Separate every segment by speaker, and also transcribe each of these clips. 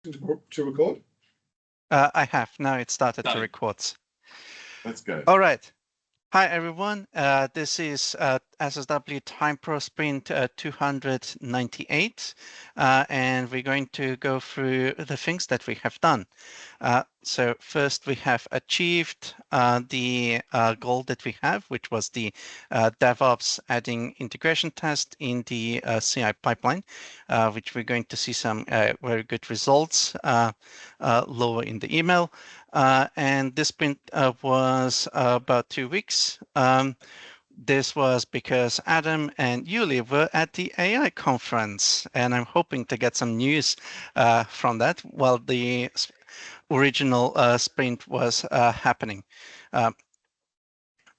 Speaker 1: To record?
Speaker 2: I have. Now it started to
Speaker 1: Done.
Speaker 2: record.
Speaker 1: Let's go.
Speaker 2: All right. Hi, everyone. This is SSW TimePro Sprint 298, and we're going to go through the things that we have done. So first, we have achieved the goal that we have, which was the DevOps adding integration test in the CI pipeline, which we're going to see some very good results lower in the email. And this sprint was about 2 weeks. This was because Adam and Yuli were at the AI conference, and I'm hoping to get some news from that while the original sprint was happening.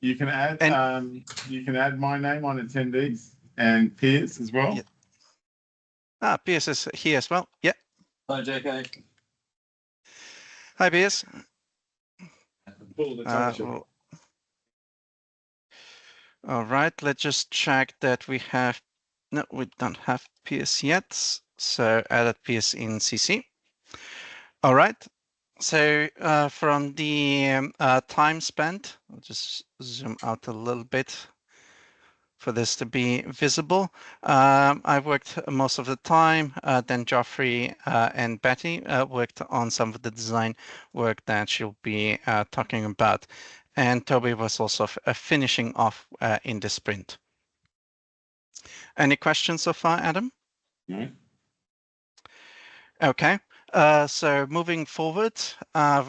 Speaker 1: You can add my name on attendees and peers as well.
Speaker 2: Yeah. Piers is here as well. Yeah.
Speaker 3: Hi, JK.
Speaker 2: Hi, Piers. All right, let's just check that we have, no, we don't have Piers yet. So added Piers in CC. All right, so from the time spent, I'll just zoom out a little bit for this to be visible. I worked most of the time, then Joffrey and Betty worked on some of the design work that she'll be talking about. And Toby was also finishing off in the sprint. Any questions so far, Adam?
Speaker 1: No.
Speaker 2: Okay. So moving forward,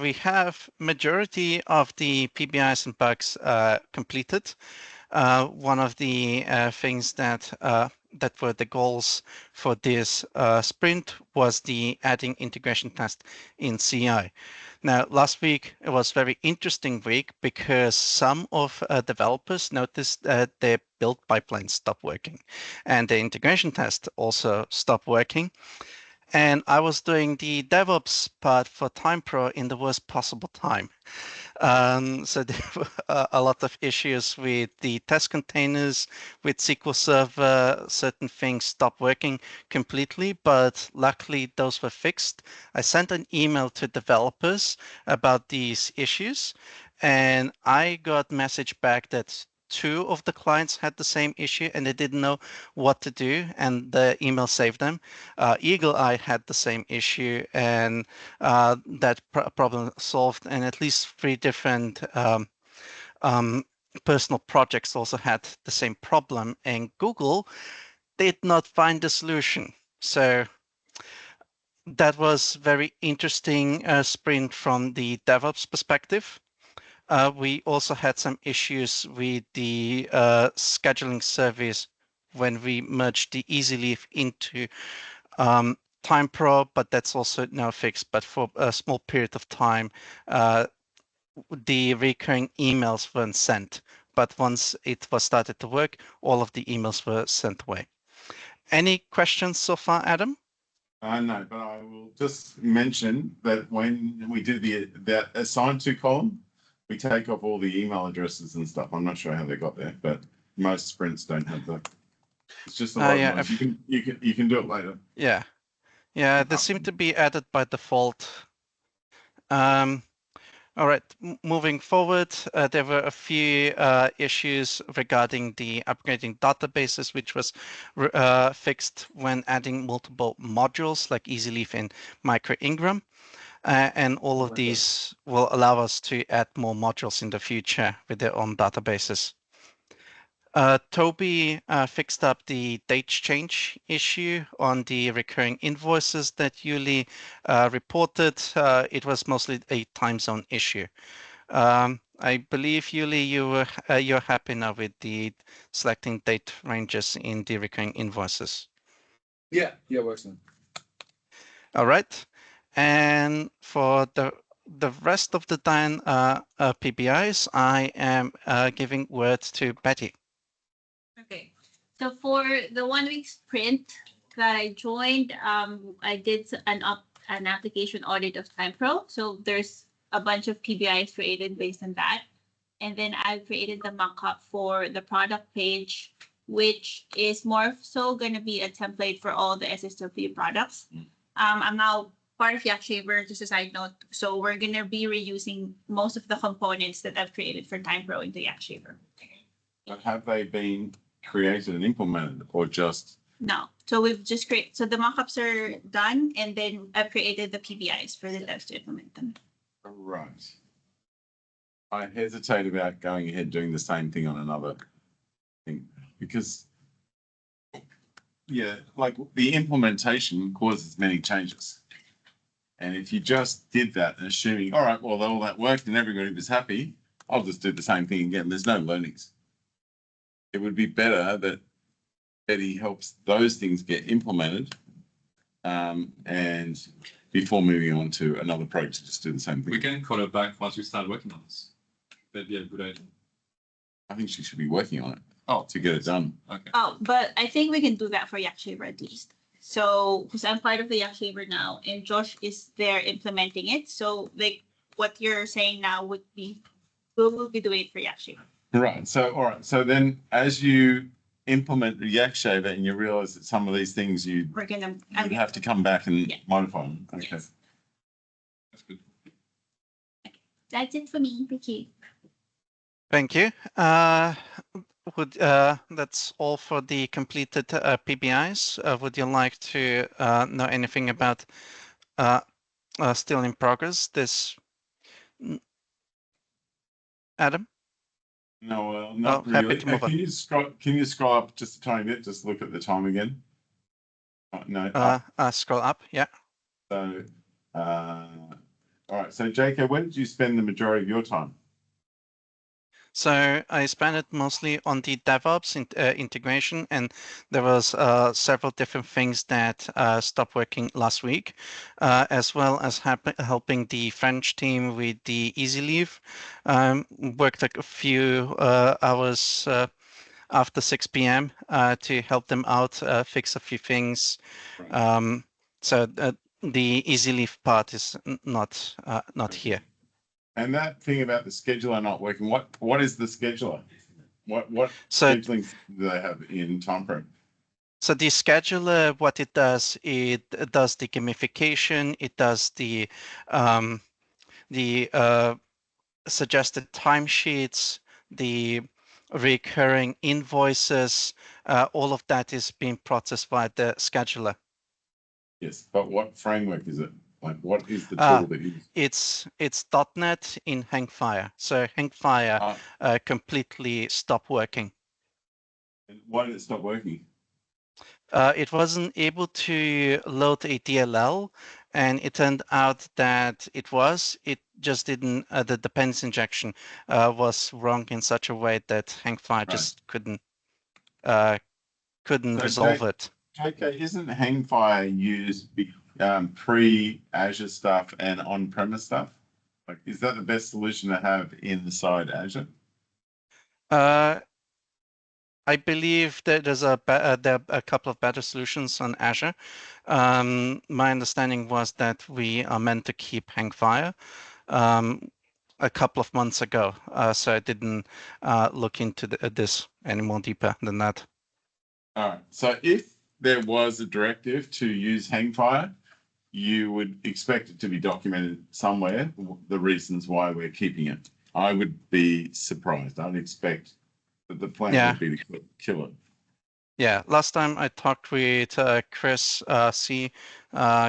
Speaker 2: we have majority of the PBIs and bugs completed. One of the things that were the goals for this sprint was the adding integration test in CI. Now, last week it was a very interesting week because some of developers noticed that their build pipeline stopped working, and the integration test also stopped working. And I was doing the DevOps part for TimePro in the worst possible time. So there were a lot of issues with the test containers, with SQL Server, certain things stopped working completely, but luckily those were fixed. I sent an email to developers about these issues, and I got message back that 2 of the clients had the same issue and they didn't know what to do, and the email saved them. Eagle Eye had the same issue, and that problem solved, and at least 3 different personal projects also had the same problem, and Google did not find the solution. So that was very interesting sprint from the DevOps perspective. We also had some issues with the scheduling service when we merged the EasyLeaf into TimePro, but that's also now fixed. But for a small period of time, the recurring emails weren't sent. But once it was started to work, all of the emails were sent away. Any questions so far, Adam?
Speaker 1: No, but I will just mention that when we did that assigned to column, we take off all the email addresses and stuff. I'm not sure how they got there, but most sprints don't have that. It's just a lot of noise. You can do it later.
Speaker 2: Yeah, they seem to be added by default. All right, moving forward, there were a few issues regarding the upgrading databases, which was fixed when adding multiple modules like EasyLeaf and MicroIngram. And all of these will allow us to add more modules in the future with their own databases. Toby fixed up the date change issue on the recurring invoices that Yuli reported. It was mostly a time zone issue. I believe, Yuli, you're happy now with the selecting date ranges in the recurring invoices.
Speaker 3: Yeah, works now.
Speaker 2: All right. And for the rest of the 9 PBIs, I am giving words to Betty.
Speaker 4: Okay, so for the 1 week sprint that I joined, I did an application audit of TimePro. So there's a bunch of PBIs created based on that. And then I created the mockup for the product page, which is more so going to be a template for all the SSW products. I'm now part of Yakshaver, just a side note. So we're gonna be reusing most of the components that I've created for TimePro into Yakshaver.
Speaker 1: But have they been created and implemented or just?
Speaker 4: No, so we've just created. So the mockups are done, and then I've created the PBIs for the devs to implement them.
Speaker 1: Right. I hesitate about going ahead doing the same thing on another thing because, yeah, like the implementation causes many changes. And if you just did that and assuming, all right, well, all that worked and everybody was happy, I'll just do the same thing again. There's no learnings. It would be better that Betty helps those things get implemented and before moving on to another project to just do the same thing.
Speaker 3: We can call her back once we start working on this. That'd be a good idea.
Speaker 1: I think she should be working on it
Speaker 3: Oh,
Speaker 1: to get it done.
Speaker 3: okay.
Speaker 4: Oh, but I think we can do that for Yakshaver at least. So, because I'm part of the Yakshaver now, and Josh is there implementing it. So, like what you're saying now would be, we will be doing it for Yakshaver.
Speaker 1: Right. So, all right. So then as you implement the Yakshaver and you realize that some of these things you
Speaker 4: We're gonna.
Speaker 1: would have to come back and
Speaker 4: Yeah.
Speaker 1: modify them. Okay.
Speaker 4: Yes.
Speaker 3: That's good.
Speaker 4: That's it for me. Thank you.
Speaker 2: Thank you. That's all for the completed PBIs. Would you like to know anything about still in progress? Adam?
Speaker 1: No, not
Speaker 2: happy
Speaker 1: really.
Speaker 2: to move on.
Speaker 1: Can you scroll up just a tiny bit? Just look at the time again. No. Up.
Speaker 2: Scroll up. Yeah.
Speaker 1: So, all right. So, JK, where did you spend the majority of your time?
Speaker 2: So I spent it mostly on the DevOps integration, and there was several different things that stopped working last week, as well as helping the French team with the Easy Leave. Worked like a few hours after 6 p.m. To help them out, fix a few things.
Speaker 1: Right.
Speaker 2: So the Easy Leave part is not here.
Speaker 1: And that thing about the scheduler not working, what is the scheduler? What
Speaker 2: So
Speaker 1: scheduling do they have in TimePro?
Speaker 2: So the scheduler, what it does does the gamification, it does the suggested timesheets, the recurring invoices, all of that is being processed by the scheduler.
Speaker 1: Yes, but what framework is it? Like, what is the tool that you use?
Speaker 2: It's .NET in Hangfire. So Hangfire completely stopped working.
Speaker 1: And why did it stop working?
Speaker 2: It wasn't able to load a DLL, and it turned out that it just didn't, the dependency injection was wrong in such a way that Hangfire just couldn't resolve it.
Speaker 1: JK, isn't Hangfire used pre-Azure stuff and on-premise stuff? Like, is that the best solution to have inside Azure?
Speaker 2: I believe that there are a couple of better solutions on Azure. My understanding was that we are meant to keep Hangfire a couple of months ago, so I didn't look into this any more deeper than that.
Speaker 1: All right. So if there was a directive to use Hangfire, you would expect it to be documented somewhere, the reasons why we're keeping it. I would be surprised. I'd expect that the plan would be to kill it.
Speaker 2: Yeah, last time I talked with Chris C,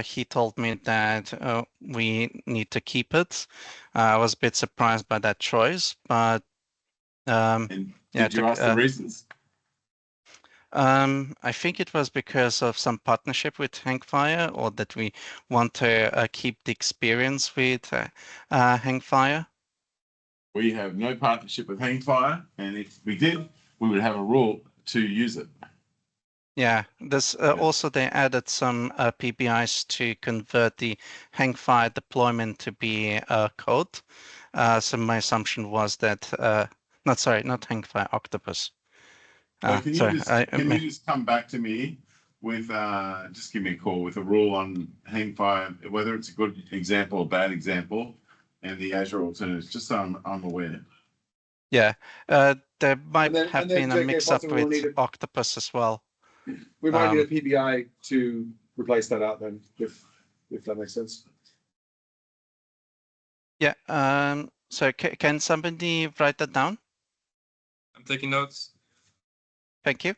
Speaker 2: he told me that we need to keep it. I was a bit surprised by that choice, but
Speaker 1: and did you ask the reasons?
Speaker 2: I think it was because of some partnership with Hangfire, or that we want to keep the experience with Hangfire.
Speaker 1: We have no partnership with Hangfire, and if we did, we would have a rule to use it.
Speaker 2: Yeah, there's also they added some PBIs to convert the Hangfire deployment to be code. So my assumption was that, not Hangfire, Octopus.
Speaker 1: Can you just come back to me with, just give me a call with a rule on Hangfire, whether it's a good example or bad example, and the Azure alternatives, just so I'm aware.
Speaker 2: Yeah, there might have been a mix-up with Octopus as well.
Speaker 5: We might need a PBI to replace that out then, if if that makes sense.
Speaker 2: Yeah. So can somebody write that down?
Speaker 3: I'm taking notes.
Speaker 2: Thank you.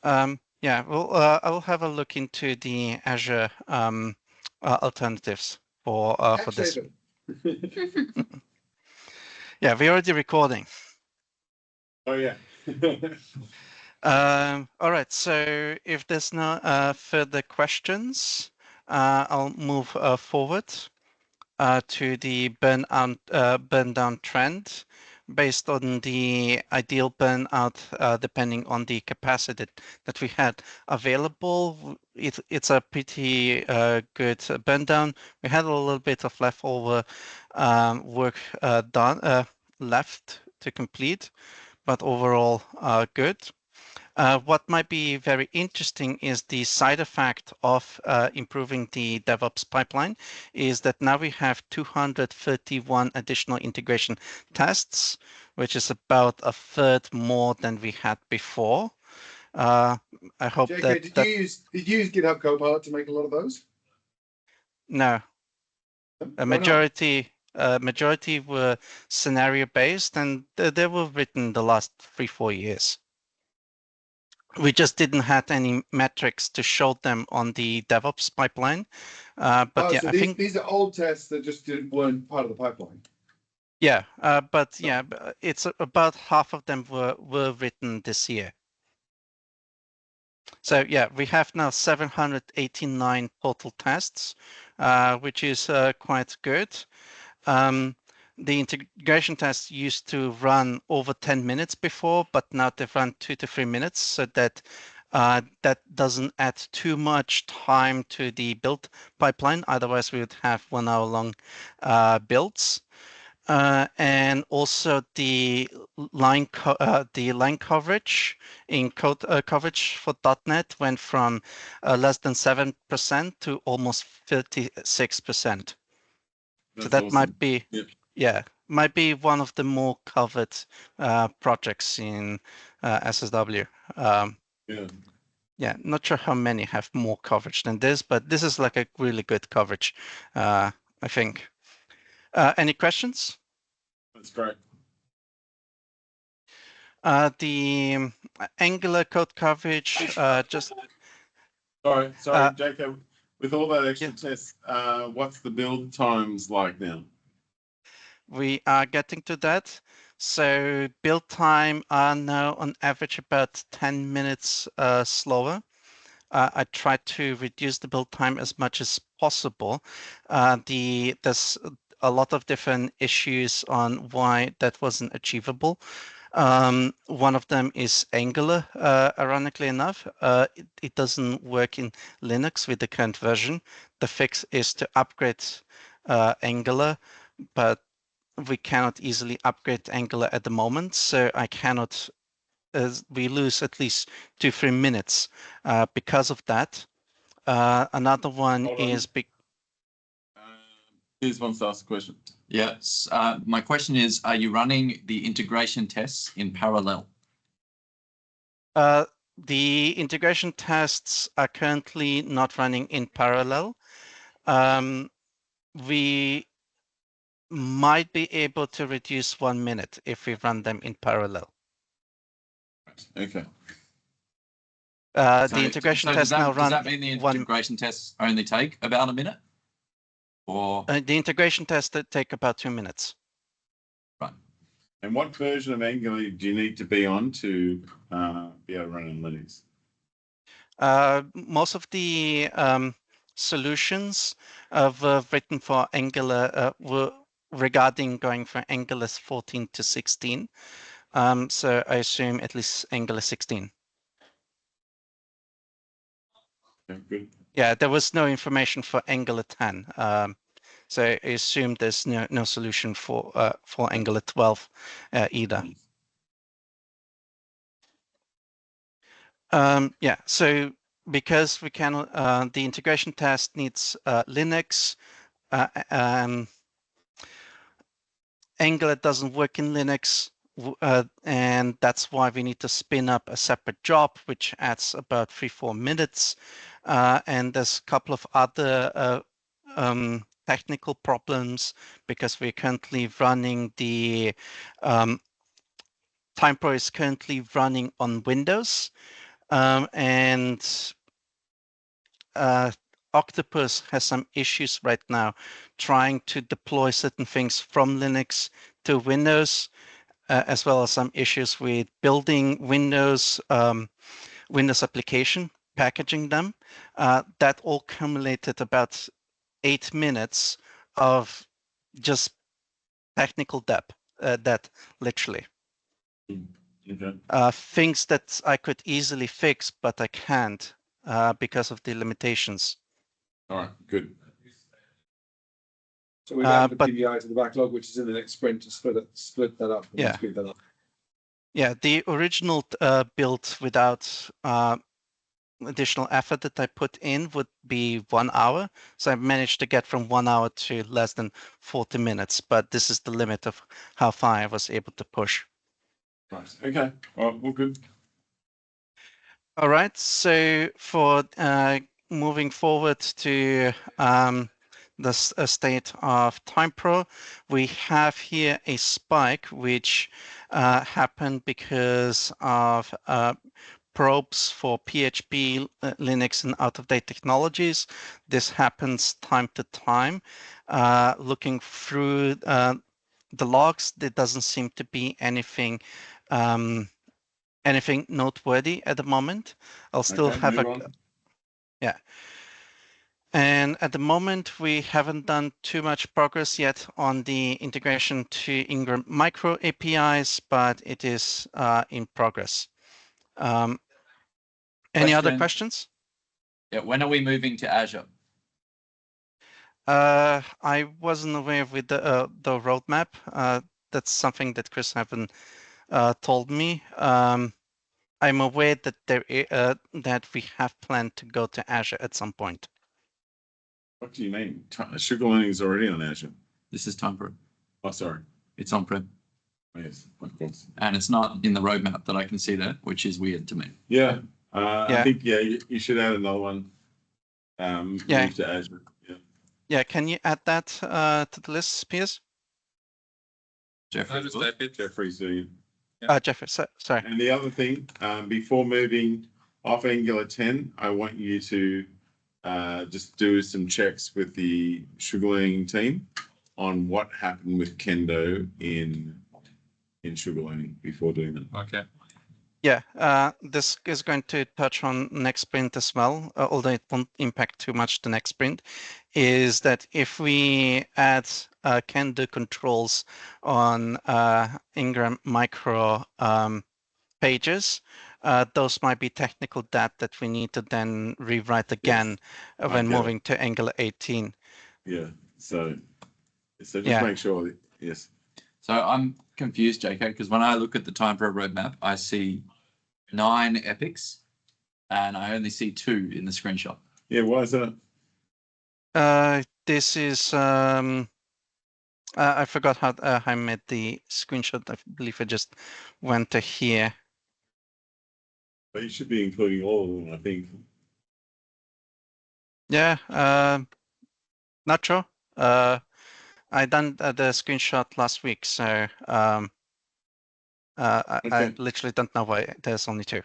Speaker 5: Yeah.
Speaker 2: Yeah, well, I will have a look into the Azure alternatives for this. Yeah, we're already recording.
Speaker 1: Oh yeah.
Speaker 2: All right, so if there's no further questions, I'll move forward to the burn down trend based on the ideal burnout, depending on the capacity that we had available. It's a pretty good burn down. We had a little bit of leftover work done left to complete, but overall good. What might be very interesting is the side effect of improving the DevOps pipeline is that now we have 231 additional integration tests, which is about a third more than we had before. I hope
Speaker 5: JK, did you use GitHub Copilot to make a lot of those?
Speaker 2: No, a
Speaker 5: Why not?
Speaker 2: majority were scenario based, and they were written the last 3-4 years. We just didn't have any metrics to show them on the DevOps pipeline. But yeah,
Speaker 5: so
Speaker 2: I think
Speaker 5: these are old tests that just weren't part of the pipeline.
Speaker 2: yeah, but yeah, it's about half of them were written this year. So yeah, we have now 789 total tests, which is quite good. The integration tests used to run over 10 minutes before, but now they've run 2 to 3 minutes, so that that doesn't add too much time to the build pipeline. Otherwise, we would have 1 hour long builds. And also the line coverage in code coverage for .NET went from less than 7% to almost 36%. So that
Speaker 1: awesome.
Speaker 2: might be,
Speaker 1: Yep.
Speaker 2: might be one of the more covered projects in SSW. Yeah, not sure how many have more coverage than this, but this is like a really good coverage, I think. Any questions?
Speaker 1: That's great.
Speaker 2: The Angular code coverage, just
Speaker 1: Sorry, JK. With all that extra tests, what's the build times like now?
Speaker 2: we are getting to that. So build time are now on average about 10 minutes slower. I try to reduce the build time as much as possible. There's a lot of different issues on why that wasn't achievable. One of them is Angular, ironically enough. It doesn't work in Linux with the current version. The fix is to upgrade Angular, but we cannot easily upgrade Angular at the moment, so I cannot, we lose at least 2-3 minutes because of that. Another one is big.
Speaker 1: Here's wants to ask a question.
Speaker 6: Yes. My question is, are you running the integration tests in parallel?
Speaker 2: The integration tests are currently not running in parallel. We might be able to reduce 1 minute if we run them in parallel.
Speaker 1: Okay.
Speaker 2: The integration tests now run.
Speaker 6: Does that mean the integration tests only take about a minute? Or
Speaker 2: the integration tests that take about 2 minutes.
Speaker 6: Right.
Speaker 1: And what version of Angular do you need to be on to be able to run in Linux?
Speaker 2: Most of the solutions were written for Angular were regarding going from Angular 14 to 16. So I assume at least Angular 16.
Speaker 1: Okay, good.
Speaker 2: Yeah, there was no information for Angular 10. So I assume there's no solution for Angular 12 either. Yeah, so because we cannot, the integration test needs Linux. Angular doesn't work in Linux. and that's why we need to spin up a separate job, which adds about 3-4 minutes. And there's a couple of other technical problems because we're currently running the TimePro is currently running on Windows, and Octopus has some issues right now trying to deploy certain things from Linux to Windows, as well as some issues with building Windows application, packaging them. That all accumulated about 8 minutes of just technical debt, literally.
Speaker 1: Okay.
Speaker 2: Things that I could easily fix, but I can't because of the limitations.
Speaker 1: All right. Good.
Speaker 5: So we've added the
Speaker 2: but-
Speaker 5: PBI to the backlog, which is in the next sprint to split that up and
Speaker 2: Yeah.
Speaker 5: speed that up.
Speaker 2: Yeah, the original build without additional effort that I put in would be 1 hour. So I managed to get from 1 hour to less than 40 minutes, but this is the limit of how far I was able to push.
Speaker 1: Right. Okay. All right. Well, good.
Speaker 2: All right, so for moving forward to the state of TimePro, we have here a spike which happened because of probes for PHP, Linux, and out-of-date technologies. This happens time to time. Looking through the logs, there doesn't seem to be anything anything noteworthy at the moment. I'll still
Speaker 1: Okay,
Speaker 2: have
Speaker 1: move
Speaker 2: a
Speaker 1: on.
Speaker 2: yeah. And at the moment, we haven't done too much progress yet on the integration to Ingram Micro APIs, but it is in progress. Any other
Speaker 6: Question.
Speaker 2: questions?
Speaker 6: Yeah, when are we moving to Azure?
Speaker 2: I wasn't aware with the roadmap. That's something that Chris haven't told me. I'm aware that that we have planned to go to Azure at some point.
Speaker 1: What do you mean? Sugar Learning is already on Azure.
Speaker 6: This is TimePro.
Speaker 1: Oh, sorry.
Speaker 6: It's on-prem,
Speaker 1: Oh, yes, of course.
Speaker 6: and it's not in the roadmap that I can see there, which is weird to me.
Speaker 1: Yeah.
Speaker 2: Yeah.
Speaker 1: I think you should add another one.
Speaker 2: Yeah.
Speaker 1: Move to Azure. Yeah.
Speaker 2: Yeah, can you add that to the list, Piers?
Speaker 6: Jeffrey,
Speaker 3: I'll just type it.
Speaker 1: Jeffrey's doing it.
Speaker 2: Jeffrey, sorry.
Speaker 1: And the other thing, before moving off Angular 10, I want you to just do some checks with the Sugar Learning team on what happened with Kendo in Sugar Learning before doing that.
Speaker 3: Okay.
Speaker 2: Yeah, this is going to touch on next sprint as well, although it won't impact too much the next sprint, is that if we add Kendo controls on Ingram Micro pages, those might be technical debt that we need to then rewrite again when
Speaker 1: get it.
Speaker 2: moving to Angular 18.
Speaker 1: Yeah. So just
Speaker 2: Yeah.
Speaker 1: make sure that, yes.
Speaker 6: So I'm confused, JK, because when I look at the TimePro roadmap, I see 9 epics, and I only see 2 in the screenshot.
Speaker 1: Yeah. Why is that?
Speaker 2: This is I forgot how I made the screenshot. I believe I just went to here.
Speaker 1: But you should be including all of them, I think.
Speaker 2: Yeah, not sure. I done the screenshot last week, so I
Speaker 1: Okay.
Speaker 2: literally don't know why there's only 2.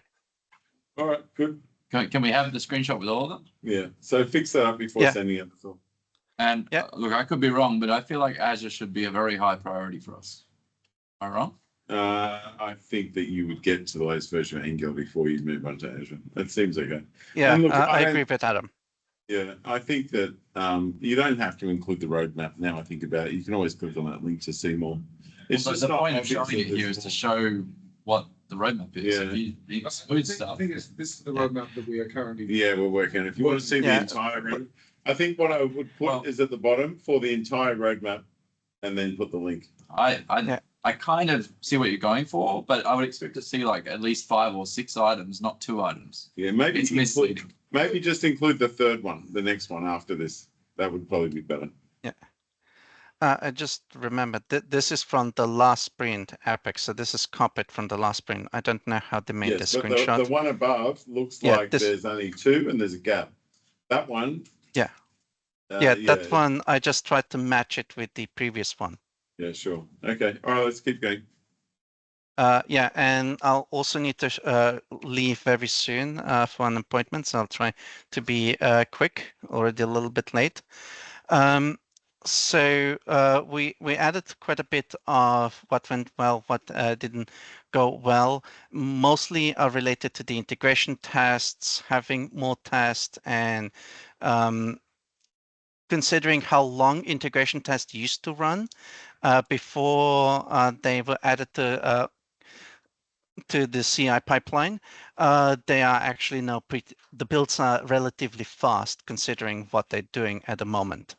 Speaker 1: All right. Good.
Speaker 6: Can we have the screenshot with all of them?
Speaker 1: Yeah. So fix that up before
Speaker 2: Yeah.
Speaker 1: sending it. So.
Speaker 6: And
Speaker 2: Yeah.
Speaker 6: look, I could be wrong, but I feel like Azure should be a very high priority for us. Am I wrong?
Speaker 1: I think that you would get to the latest version of Angular before you move on to Azure. That seems okay.
Speaker 2: Yeah,
Speaker 1: And look,
Speaker 2: I
Speaker 1: I-
Speaker 2: agree with Adam.
Speaker 1: Yeah, I think that you don't have to include the roadmap now. I think about it. You can always click on that link to see more. It's
Speaker 6: Well,
Speaker 1: just
Speaker 6: the
Speaker 1: not
Speaker 6: point of
Speaker 1: obvious
Speaker 6: showing it
Speaker 1: that
Speaker 6: here
Speaker 1: there's
Speaker 6: is to
Speaker 1: more.
Speaker 6: show what the roadmap is.
Speaker 1: Yeah.
Speaker 6: If you
Speaker 5: I
Speaker 6: exclude
Speaker 5: think,
Speaker 6: stuff.
Speaker 5: this is the roadmap that we are currently.
Speaker 1: Yeah, we're working. If you want to see the
Speaker 2: Yeah.
Speaker 1: entire road, I think what I would put
Speaker 6: Well-
Speaker 1: is at the bottom for the entire roadmap, and then put the link.
Speaker 2: Yeah.
Speaker 6: I kind of see what you're going for, but I would expect to see like at least 5 or 6 items, not 2 items.
Speaker 1: Yeah, maybe
Speaker 6: It's
Speaker 1: include,
Speaker 6: misleading.
Speaker 1: maybe just include the third one, the next one after this. That would probably be better.
Speaker 2: I just remembered this is from the last sprint epic, so this is copied from the last sprint. I don't know how they made
Speaker 1: Yes,
Speaker 2: the
Speaker 1: but
Speaker 2: screenshot.
Speaker 1: the one above looks
Speaker 2: Yeah,
Speaker 1: like
Speaker 2: this-
Speaker 1: there's only 2 and there's a gap. That one.
Speaker 2: Yeah.
Speaker 1: Yeah,
Speaker 2: That one, I just tried to match it with the previous one.
Speaker 1: Yeah, sure. Okay. All right, let's keep going.
Speaker 2: Yeah, and I'll also need to leave very soon for an appointment, so I'll try to be quick, already a little bit late. So we added quite a bit of what went well, what didn't go well. Mostly are related to the integration tests, having more tests, and considering how long integration tests used to run before they were added to the CI pipeline, they are actually now the builds are relatively fast considering what they're doing at the moment.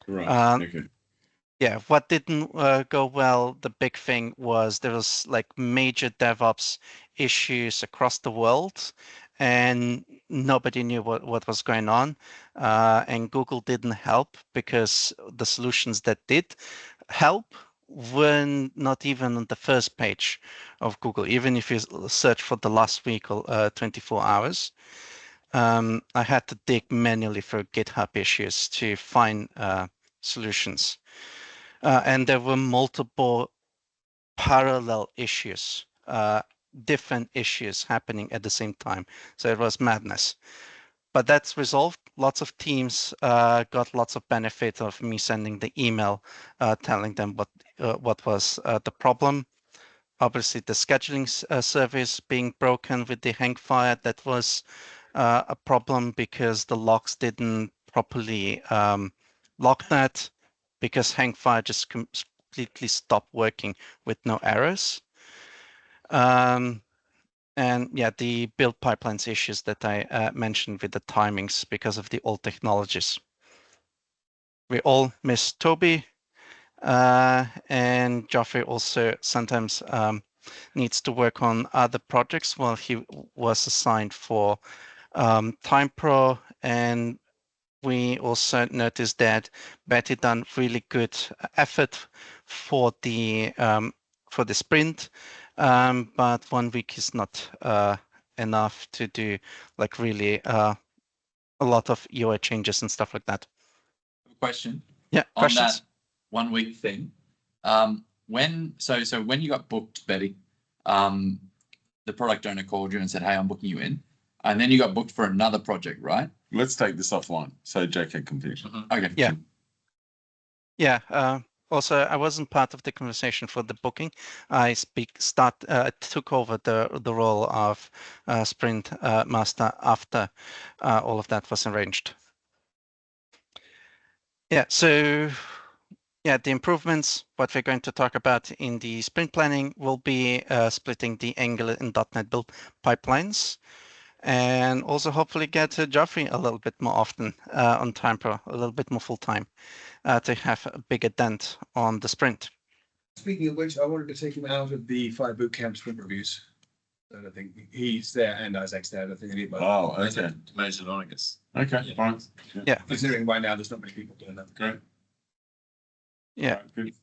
Speaker 1: Right. Okay.
Speaker 2: Yeah, what didn't go well, the big thing was there was like major DevOps issues across the world and nobody knew what was going on. And Google didn't help because the solutions that did help were not even on the first page of Google, even if you search for the last week or 24 hours. I had to dig manually for GitHub issues to find solutions. And there were multiple parallel issues, different issues happening at the same time. So it was madness. But that's resolved. Lots of teams got lots of benefit of me sending the email telling them what was the problem. Obviously, the scheduling service being broken with the hang fire, that was a problem because the logs didn't properly log that, because Hangfire just completely stopped working with no errors. And yeah, the build pipelines issues that I mentioned with the timings because of the old technologies. We all miss Toby, and Joffrey also sometimes needs to work on other projects while he was assigned for TimePro, and we also noticed that Betty done really good effort for the sprint, but 1 week is not enough to do like really a lot of UI changes and stuff like that.
Speaker 6: Question.
Speaker 2: Yeah,
Speaker 6: On
Speaker 2: questions?
Speaker 6: that 1 week thing, when you got booked, Betty, the product owner called you and said, "Hey, I'm booking you in," and then you got booked for another project, right?
Speaker 1: Let's take this offline so JK can finish.
Speaker 6: Okay.
Speaker 2: Yeah. Yeah. Also, I wasn't part of the conversation for the booking. I took over the role of sprint master after all of that was arranged. Yeah. So yeah, the improvements, what we're going to talk about in the sprint planning will be splitting the Angular and .NET build pipelines, and also hopefully get Joffrey a little bit more often on TimePro, a little bit more full time, to have a bigger dent on the sprint.
Speaker 5: Speaking of which, I wanted to take him out of the 5 bootcamp sprint reviews. I don't think he's there and Isaac's there. I don't think they need both.
Speaker 1: Oh, okay.
Speaker 3: Major Lonigus.
Speaker 1: Okay,
Speaker 3: Yeah.
Speaker 1: fine.
Speaker 2: Yeah.
Speaker 5: Considering by now there's not many people doing that.
Speaker 1: Great.
Speaker 2: Yeah.
Speaker 1: Right, good.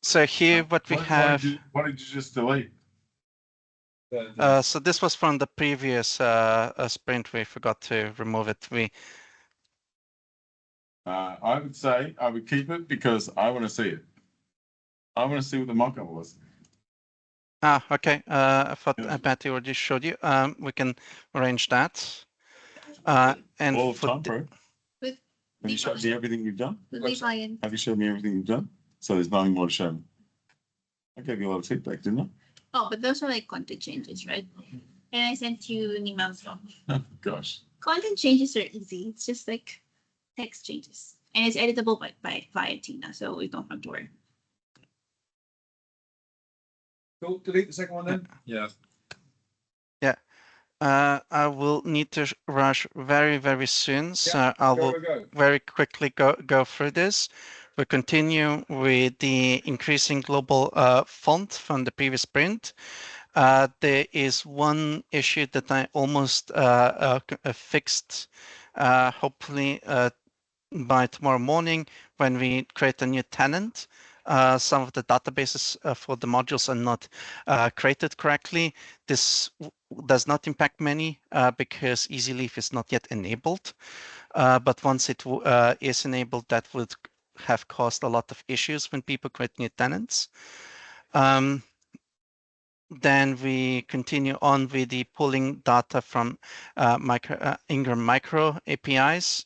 Speaker 2: So here what we have.
Speaker 1: Why did you just delete?
Speaker 2: So this was from the previous sprint. We forgot to remove it.
Speaker 1: I would say I would keep it because I want to see it. I want to see what the mock-up was.
Speaker 2: Okay. I thought
Speaker 1: Yeah.
Speaker 2: Patty already showed you. We can arrange that. And
Speaker 1: All of
Speaker 2: for
Speaker 1: TimePro.
Speaker 4: With
Speaker 1: Have you showed me everything you've done?
Speaker 4: Levi and
Speaker 1: Have you showed me everything you've done? So there's nothing more to show me. I gave you a lot of feedback, didn't I?
Speaker 4: oh, but those are like content changes, right? And I sent you an email as well.
Speaker 1: Oh, gosh.
Speaker 4: Content changes are easy. It's just like text changes, and it's editable via Tina, so we don't have to worry.
Speaker 5: Cool. Delete the second one then.
Speaker 3: Yeah.
Speaker 2: I will need to rush very, very soon. So I will
Speaker 5: Go.
Speaker 2: very quickly go through this. We continue with the increasing global font from the previous sprint. There is one issue that I almost fixed, hopefully by tomorrow morning, when we create a new tenant, some of the databases for the modules are not created correctly. This does not impact many because EasyLeaf is not yet enabled. But once it is enabled, that would have caused a lot of issues when people create new tenants. Then we continue on with the pulling data from Ingram Micro APIs.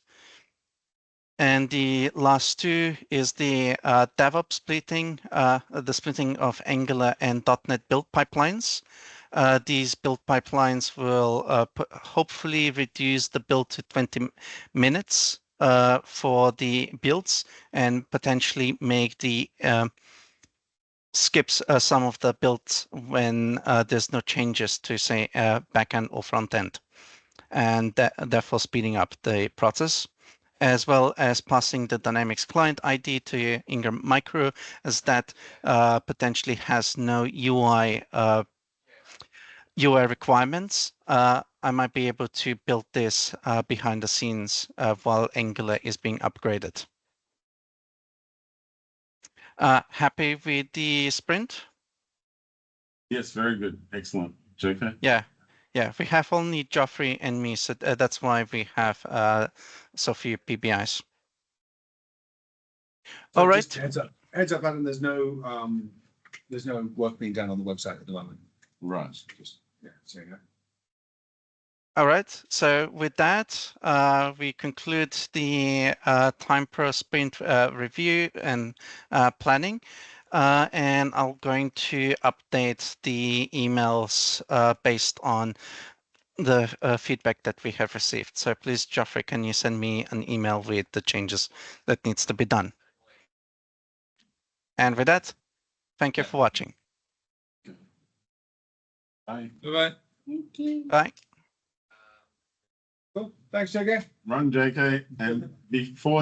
Speaker 2: And the last two is the DevOps splitting, the splitting of Angular and .NET build pipelines. These build pipelines will hopefully reduce the build to 20 minutes for the builds and potentially make the skips some of the builds when there's no changes to, say, backend or front end, and therefore speeding up the process, as well as passing the Dynamics client ID to Ingram Micro, as that potentially has no UI requirements. I might be able to build this behind the scenes while Angular is being upgraded. Happy with the sprint?
Speaker 1: Yes, very good. Excellent. JK?
Speaker 2: Yeah, we have only Joffrey and me, so that's why we have so few PBIs.
Speaker 5: So
Speaker 2: All
Speaker 5: just
Speaker 2: right.
Speaker 5: heads up, Adam, there's no work being done on the website at the moment.
Speaker 1: Right.
Speaker 5: Just, yeah, so yeah.
Speaker 2: All right. So with that, we conclude the TimePro sprint review and planning. And I'm going to update the emails based on the feedback that we have received. So please, Joffrey, can you send me an email with the changes that needs to be done? And with that, thank you for watching.
Speaker 1: Bye.
Speaker 5: Bye-bye.
Speaker 4: Thank you.
Speaker 2: Bye.
Speaker 5: Cool. Thanks, JK.
Speaker 1: Run, JK. And before